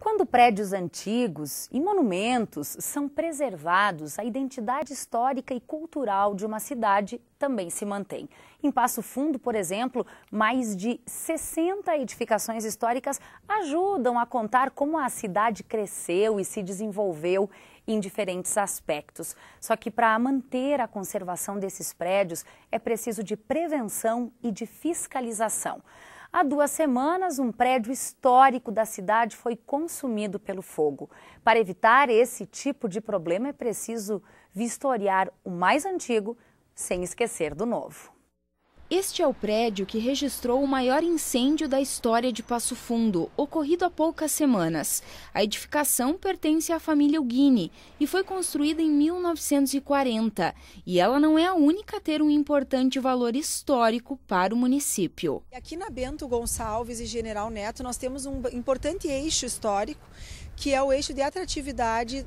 Quando prédios antigos e monumentos são preservados, a identidade histórica e cultural de uma cidade também se mantém. Em Passo Fundo, por exemplo, mais de 60 edificações históricas ajudam a contar como a cidade cresceu e se desenvolveu em diferentes aspectos. Só que para manter a conservação desses prédios é preciso de prevenção e de fiscalização. Há 2 semanas, um prédio histórico da cidade foi consumido pelo fogo. Para evitar esse tipo de problema, é preciso vistoriar o mais antigo sem esquecer do novo. Este é o prédio que registrou o maior incêndio da história de Passo Fundo, ocorrido há poucas semanas. A edificação pertence à família Ughini e foi construída em 1940. E ela não é a única a ter um importante valor histórico para o município. Aqui na Bento Gonçalves e General Neto nós temos um importante eixo histórico, que é o eixo de atratividade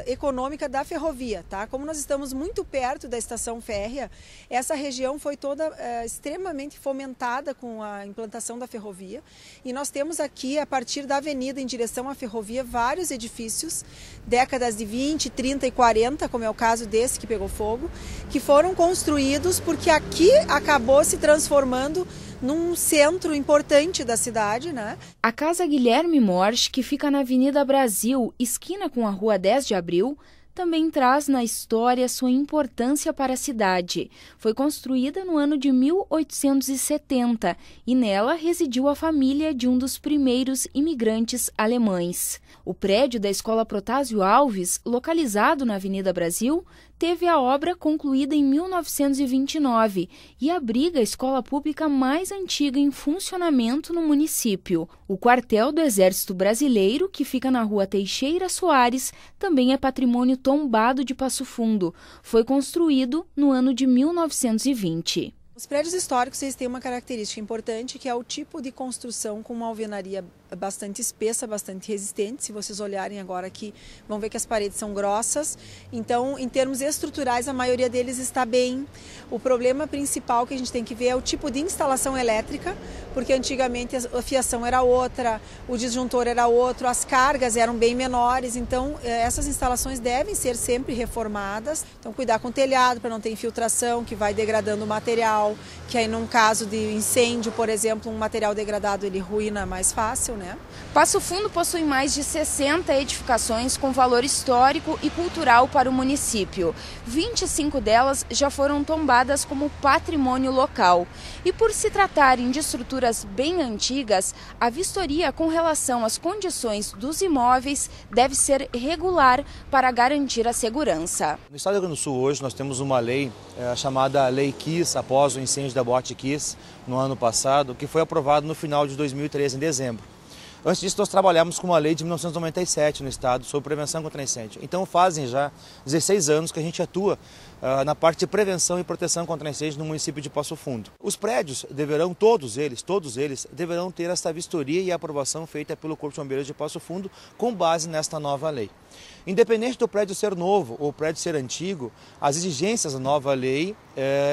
econômica da ferrovia, tá? Como nós estamos muito perto da estação férrea, essa região foi toda extremamente fomentada com a implantação da ferrovia, e nós temos aqui, a partir da avenida em direção à ferrovia, vários edifícios, décadas de 20, 30 e 40, como é o caso desse que pegou fogo, que foram construídos porque aqui acabou se transformando num centro importante da cidade, né? A Casa Guilherme Morsch, que fica na Avenida Brasil, esquina com a Rua 10 de Abril, também traz na história sua importância para a cidade. Foi construída no ano de 1870 e nela residiu a família de um dos primeiros imigrantes alemães. O prédio da Escola Protásio Alves, localizado na Avenida Brasil, teve a obra concluída em 1929 e abriga a escola pública mais antiga em funcionamento no município. O quartel do Exército Brasileiro, que fica na Rua Teixeira Soares, também é patrimônio tombado de Passo Fundo. Foi construído no ano de 1920. Os prédios históricos eles têm uma característica importante, que é o tipo de construção com uma alvenaria bastante espessa, bastante resistente. Se vocês olharem agora aqui, vão ver que as paredes são grossas. Então, em termos estruturais, a maioria deles está bem. O problema principal que a gente tem que ver é o tipo de instalação elétrica, porque antigamente a fiação era outra, o disjuntor era outro, as cargas eram bem menores. Então, essas instalações devem ser sempre reformadas. Então, cuidar com o telhado para não ter infiltração, que vai degradando o material. Que aí num caso de incêndio, por exemplo, um material degradado ele ruína mais fácil, né? Passo Fundo possui mais de 60 edificações com valor histórico e cultural para o município. 25 delas já foram tombadas como patrimônio local. E por se tratarem de estruturas bem antigas, a vistoria com relação às condições dos imóveis deve ser regular para garantir a segurança. No estado do Rio Grande do Sul hoje nós temos uma lei chamada Lei Kiss, após o incêndio da Boate Kiss no ano passado, que foi aprovado no final de 2013, em dezembro. Antes disso, nós trabalhamos com uma lei de 1997 no estado sobre prevenção contra incêndio. Então fazem já 16 anos que a gente atua na parte de prevenção e proteção contra incêndio no município de Passo Fundo. Os prédios deverão, todos eles, deverão ter essa vistoria e aprovação feita pelo Corpo de Bombeiros de Passo Fundo com base nesta nova lei. Independente do prédio ser novo ou o prédio ser antigo, as exigências da nova lei,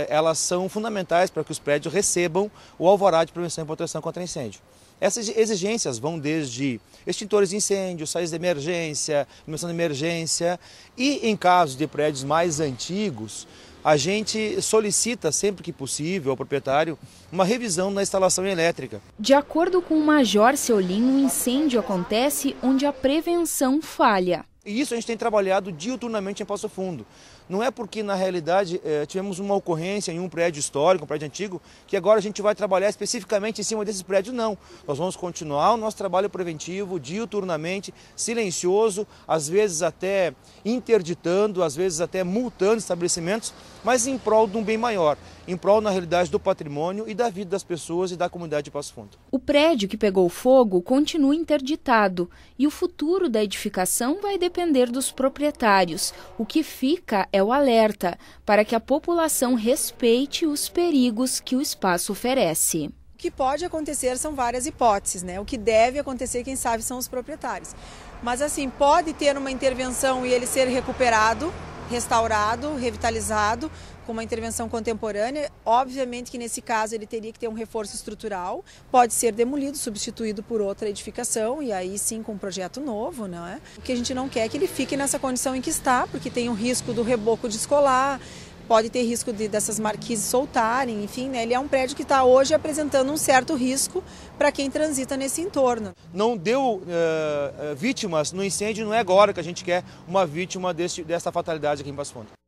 elas são fundamentais para que os prédios recebam o alvará de prevenção e proteção contra incêndio. Essas exigências vão desde extintores de incêndio, saídas de emergência, iluminação de emergência e, em casos de prédios mais antigos, a gente solicita sempre que possível ao proprietário uma revisão na instalação elétrica. De acordo com o Major Seolim, o incêndio acontece onde a prevenção falha. E isso a gente tem trabalhado diuturnamente em Passo Fundo. Não é porque, na realidade, tivemos uma ocorrência em um prédio histórico, um prédio antigo, que agora a gente vai trabalhar especificamente em cima desse prédio, não. Nós vamos continuar o nosso trabalho preventivo, diuturnamente, silencioso, às vezes até interditando, às vezes até multando estabelecimentos, mas em prol de um bem maior, em prol, na realidade, do patrimônio e da vida das pessoas e da comunidade de Passo Fundo. O prédio que pegou fogo continua interditado e o futuro da edificação vai depender dos proprietários. O que fica é o alerta para que a população respeite os perigos que o espaço oferece. O que pode acontecer são várias hipóteses, né? O que deve acontecer, quem sabe, são os proprietários. Mas assim, pode ter uma intervenção e ele ser recuperado, restaurado, revitalizado, com uma intervenção contemporânea, obviamente que nesse caso ele teria que ter um reforço estrutural, pode ser demolido, substituído por outra edificação e aí sim com um projeto novo, não é? O que a gente não quer é que ele fique nessa condição em que está, porque tem o risco do reboco descolar, pode ter risco dessas marquises soltarem, enfim, né? Ele é um prédio que está hoje apresentando um certo risco para quem transita nesse entorno. Não deu vítimas no incêndio, não é agora que a gente quer uma vítima dessa fatalidade aqui em Passo Fundo.